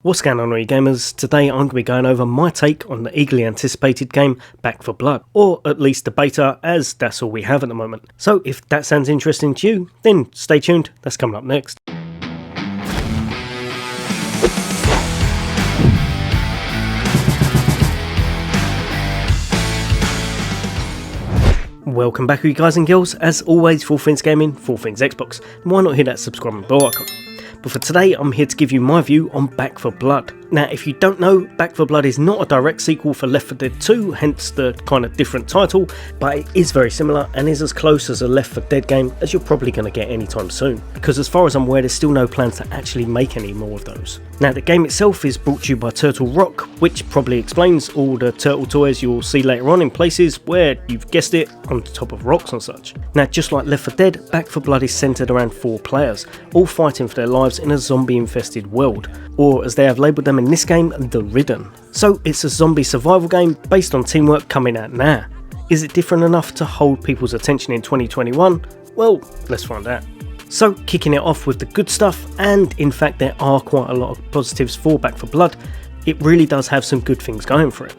What's going on, all you gamers? Today I'm going to be going over my take on the eagerly anticipated game Back 4 Blood, or at least the beta, as that's all we have at the moment. So if that sounds interesting to you, then stay tuned, that's coming up next. Welcome back, you guys and girls. As always, for all things gaming, for all things Xbox, why not hit that subscribe and bell icon? But for today, I'm here to give you my view on Back 4 Blood. Now, if you don't know, Back 4 Blood is not a direct sequel for Left 4 Dead 2, hence the kind of different title, but it is very similar and is as close as a Left 4 Dead game as you're probably going to get anytime soon, because as far as I'm aware, there's still no plans to actually make any more of those. Now, the game itself is brought to you by Turtle Rock, which probably explains all the turtle toys you'll see later on in places where, you've guessed it, on top of rocks and such. Now, just like Left 4 Dead, Back 4 Blood is centred around 4 players, all fighting for their lives in a zombie-infested world, or as they have labelled them in this game, the Ridden. So it's a zombie survival game based on teamwork coming out now. Is it different enough to hold people's attention in 2021? Well, let's find out. So kicking it off with the good stuff, and in fact there are quite a lot of positives for Back 4 Blood, it really does have some good things going for it.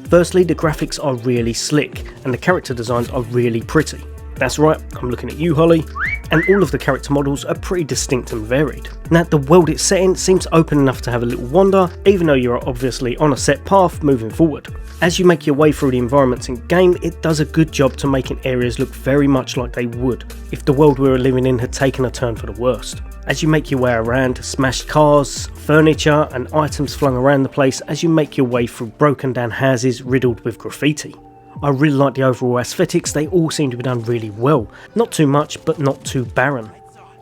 Firstly, the graphics are really slick, and the character designs are really pretty. That's right, I'm looking at you, Holly, and all of the character models are pretty distinct and varied. Now, the world it's set in seems open enough to have a little wander, even though you're obviously on a set path moving forward. As you make your way through the environments in game, it does a good job to making areas look very much like they would if the world we were living in had taken a turn for the worst. As you make your way around, smashed cars, furniture and items flung around the place as you make your way through broken down houses riddled with graffiti. I really like the overall aesthetics, they all seem to be done really well, not too much but not too barren.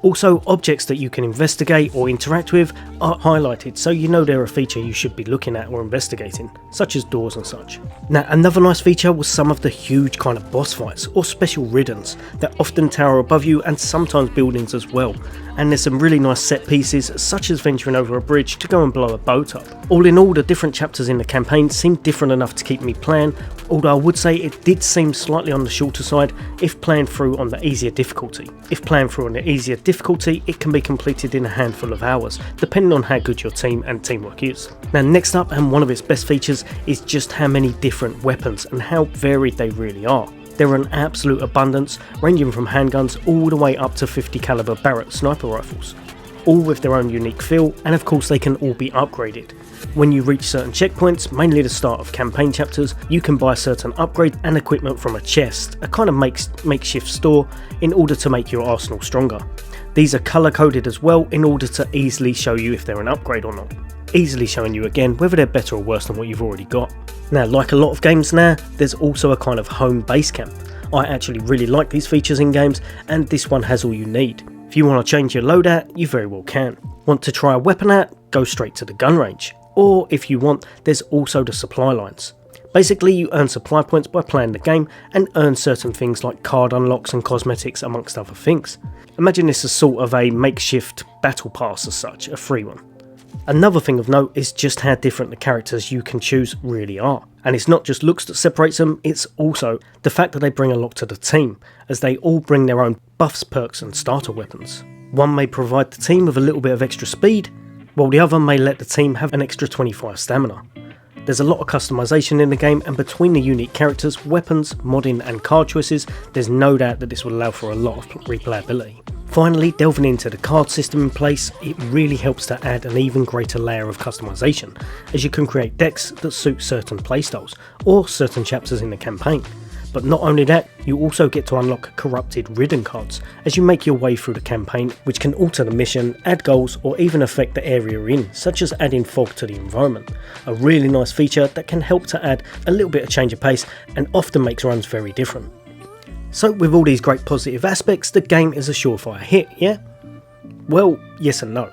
Also, objects that you can investigate or interact with are highlighted, so you know they're a feature you should be looking at or investigating, such as doors and such. Now, another nice feature was some of the huge kind of boss fights or special riddens that often tower above you and sometimes buildings as well. And there's some really nice set pieces, such as venturing over a bridge to go and blow a boat up. All in all, the different chapters in the campaign seemed different enough to keep me playing, although I would say it did seem slightly on the shorter side if playing through on the easier difficulty. If playing through on the easier difficulty, it can be completed in a handful of hours, depending on how good your team and teamwork is. Now, next up, and one of its best features, is just how many different weapons and how varied they really are. There are an absolute abundance, ranging from handguns all the way up to 50 caliber Barrett sniper rifles, all with their own unique feel, and of course they can all be upgraded. When you reach certain checkpoints, mainly the start of campaign chapters, you can buy certain upgrades and equipment from a chest, a kind of makeshift store, in order to make your arsenal stronger. These are colour coded as well in order to easily show you if they're an upgrade or not, easily showing you again whether they're better or worse than what you've already got. Now, like a lot of games now, there's also a kind of home base camp. I actually really like these features in games, and this one has all you need. If you want to change your loadout, you very well can. Want to try a weapon out? Go straight to the gun range. Or if you want, there's also the supply lines. Basically, you earn supply points by playing the game and earn certain things like card unlocks and cosmetics amongst other things. Imagine this as sort of a makeshift battle pass as such, a free one. Another thing of note is just how different the characters you can choose really are. And it's not just looks that separates them, it's also the fact that they bring a lot to the team, as they all bring their own buffs, perks and starter weapons. One may provide the team with a little bit of extra speed, while the other may let the team have an extra 25 stamina. There's a lot of customization in the game, and between the unique characters, weapons, modding and card choices, there's no doubt that this will allow for a lot of replayability. Finally, delving into the card system in place, it really helps to add an even greater layer of customization, as you can create decks that suit certain playstyles, or certain chapters in the campaign. But not only that, you also get to unlock corrupted Ridden cards as you make your way through the campaign, which can alter the mission, add goals or even affect the area you're in, such as adding fog to the environment. A really nice feature that can help to add a little bit of change of pace and often makes runs very different. So with all these great positive aspects, the game is a surefire hit, yeah? Well, yes and no.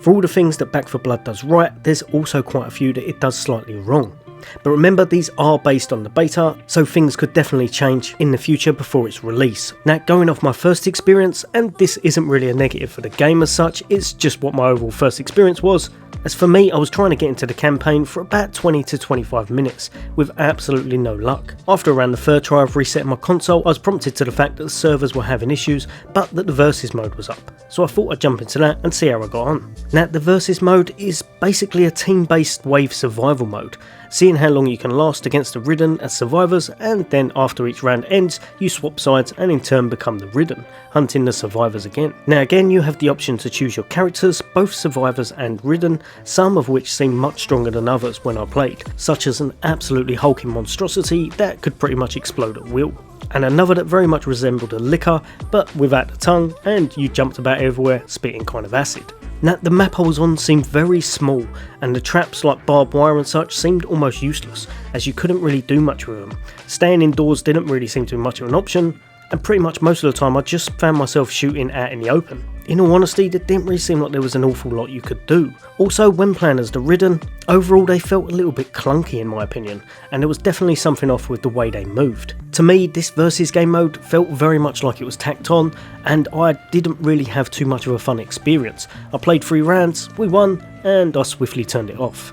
For all the things that Back 4 Blood does right, there's also quite a few that it does slightly wrong. But remember, these are based on the beta, so things could definitely change in the future before its release. Now, going off my first experience, and this isn't really a negative for the game as such, it's just what my overall first experience was. As for me, I was trying to get into the campaign for about 20 to 25 minutes, with absolutely no luck. After around the third try of resetting my console, I was prompted to the fact that the servers were having issues, but that the versus mode was up. So I thought I'd jump into that and see how I got on. Now, the versus mode is basically a team-based wave survival mode, seeing how long you can last against the ridden as survivors, and then after each round ends, you swap sides and in turn become the ridden, hunting the survivors again. Now again, you have the option to choose your characters, both survivors and ridden, some of which seem much stronger than others when I played, such as an absolutely hulking monstrosity that could pretty much explode at will, and another that very much resembled a licker but without the tongue, and you jumped about everywhere spitting kind of acid. Now, the map I was on seemed very small, and the traps like barbed wire and such seemed almost useless, as you couldn't really do much with them. Staying indoors didn't really seem to be much of an option, and pretty much most of the time I just found myself shooting out in the open. In all honesty, there didn't really seem like there was an awful lot you could do. Also, when playing as the ridden, overall they felt a little bit clunky in my opinion, and there was definitely something off with the way they moved. To me, this versus game mode felt very much like it was tacked on, and I didn't really have too much of a fun experience. I played 3 rounds, we won, and I swiftly turned it off.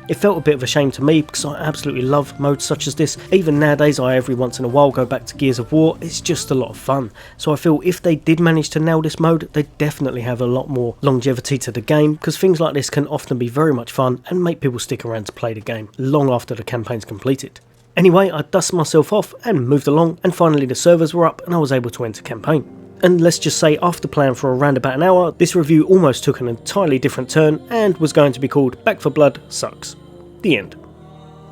It felt a bit of a shame to me because I absolutely love modes such as this. Even nowadays I every once in a while go back to Gears of War, it's just a lot of fun. So I feel if they did manage to nail this mode, they definitely have a lot more longevity to the game, because things like this can often be very much fun and make people stick around to play the game long after the campaign's completed. Anyway, I dusted myself off and moved along, and finally the servers were up and I was able to enter campaign. And let's just say after playing for around about an hour, this review almost took an entirely different turn and was going to be called Back 4 Blood Sucks. The end.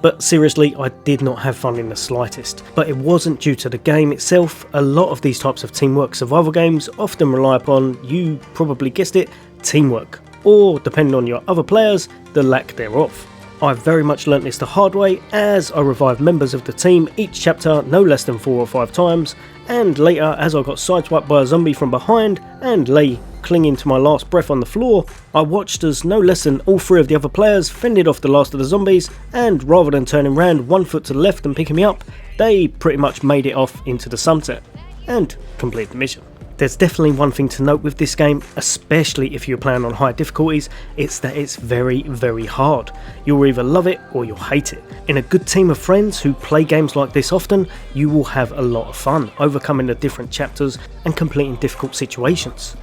But seriously, I did not have fun in the slightest. But it wasn't due to the game itself. A lot of these types of teamwork survival games often rely upon, you probably guessed it, teamwork. Or, depending on your other players, the lack thereof. I very much learnt this the hard way, as I revived members of the team each chapter no less than 4 or 5 times, and later as I got sideswiped by a zombie from behind and lay clinging to my last breath on the floor, I watched as no less than all 3 of the other players fended off the last of the zombies, and rather than turning round 1 foot to the left and picking me up, they pretty much made it off into the sunset and completed the mission. There's definitely one thing to note with this game, especially if you're playing on high difficulties, it's that it's very, very hard. You'll either love it or you'll hate it. In a good team of friends who play games like this often, you will have a lot of fun overcoming the different chapters and completing difficult situations.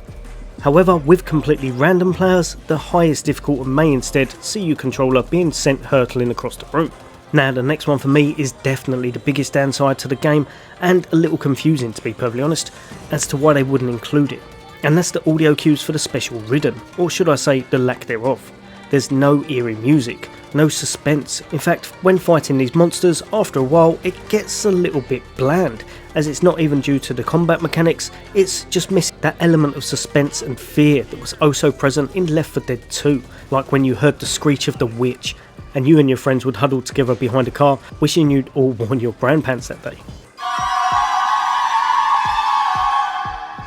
However, with completely random players, the highest difficulty may instead see your controller being sent hurtling across the room. Now, the next one for me is definitely the biggest downside to the game, and a little confusing to be perfectly honest, as to why they wouldn't include it. And that's the audio cues for the special ridden, or should I say the lack thereof. There's no eerie music, no suspense. In fact, when fighting these monsters, after a while it gets a little bit bland, as it's not even due to the combat mechanics, it's just missing that element of suspense and fear that was oh so present in Left 4 Dead 2, like when you heard the screech of the witch, and you and your friends would huddle together behind a car, wishing you'd all worn your brown pants that day.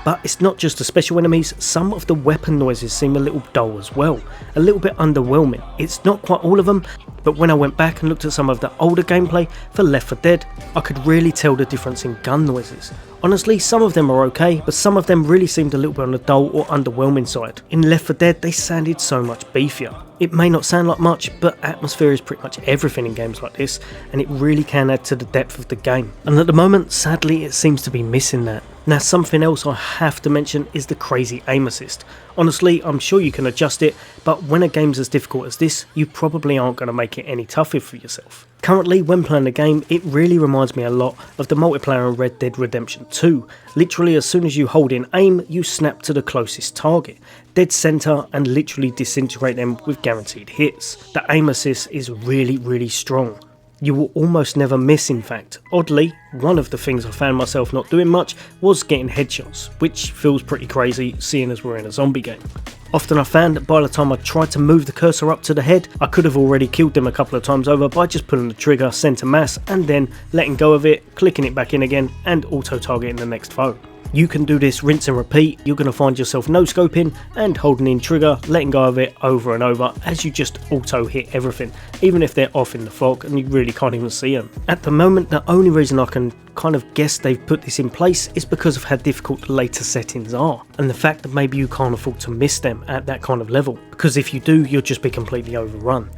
But it's not just the special enemies, some of the weapon noises seem a little dull as well, a little bit underwhelming. It's not quite all of them, but when I went back and looked at some of the older gameplay for Left 4 Dead, I could really tell the difference in gun noises. Honestly, some of them are okay, but some of them really seemed a little bit on the dull or underwhelming side. In Left 4 Dead, they sounded so much beefier. It may not sound like much, but atmosphere is pretty much everything in games like this, and it really can add to the depth of the game. And at the moment, sadly, it seems to be missing that. Now, something else I have to mention is the crazy aim assist. Honestly, I'm sure you can adjust it, but when a game's as difficult as this, you probably aren't going to make it any tougher for yourself. Currently, when playing the game, it really reminds me a lot of the multiplayer in Red Dead Redemption 2. Literally, as soon as you hold in aim, you snap to the closest target, dead center, and literally disintegrate them with guaranteed hits. The aim assist is really, really strong. You will almost never miss, in fact. Oddly, one of the things I found myself not doing much was getting headshots, which feels pretty crazy seeing as we're in a zombie game. Often I found that by the time I tried to move the cursor up to the head, I could have already killed them a couple of times over by just pulling the trigger center mass and then letting go of it, clicking it back in again and auto-targeting the next foe. You can do this rinse and repeat. You're going to find yourself no scoping and holding in trigger, letting go of it over and over as you just auto hit everything, even if they're off in the fog and you really can't even see them. At the moment, the only reason I can kind of guess they've put this in place is because of how difficult the later settings are, and the fact that maybe you can't afford to miss them at that kind of level, because if you do, you'll just be completely overrun.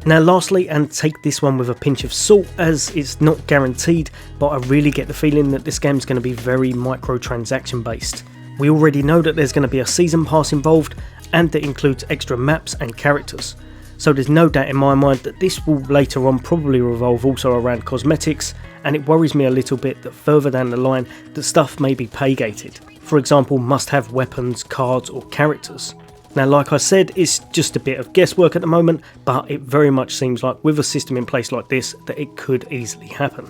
Now lastly, and take this one with a pinch of salt as it's not guaranteed, but I really get the feeling that this game's going to be very microtransaction based. We already know that there's going to be a season pass involved, and that includes extra maps and characters. So there's no doubt in my mind that this will later on probably revolve also around cosmetics, and it worries me a little bit that further down the line that stuff may be pay gated. For example, must have weapons, cards or characters. Now like I said, it's just a bit of guesswork at the moment, but it very much seems like with a system in place like this that it could easily happen.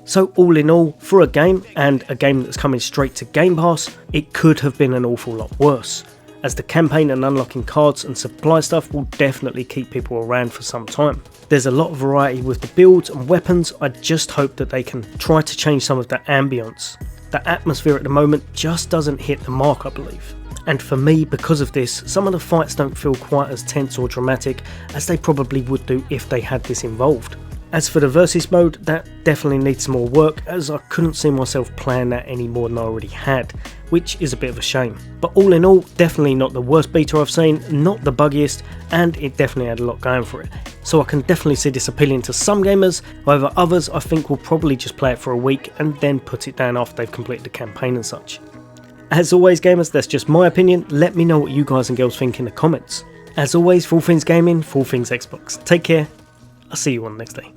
So all in all, for a game, and a game that's coming straight to Game Pass, it could have been an awful lot worse, as the campaign and unlocking cards and supply stuff will definitely keep people around for some time. There's a lot of variety with the builds and weapons. I just hope that they can try to change some of the ambience. The atmosphere at the moment just doesn't hit the mark, I believe. And for me, because of this, some of the fights don't feel quite as tense or dramatic as they probably would do if they had this involved. As for the versus mode, that definitely needs some more work, as I couldn't see myself playing that any more than I already had, which is a bit of a shame. But all in all, definitely not the worst beta I've seen, not the buggiest, and it definitely had a lot going for it. So I can definitely see this appealing to some gamers, however others I think will probably just play it for a week and then put it down after they've completed the campaign and such. As always gamers, that's just my opinion. Let me know what you guys and girls think in the comments. As always, for all things gaming, for all things Xbox. Take care, I'll see you on the next day.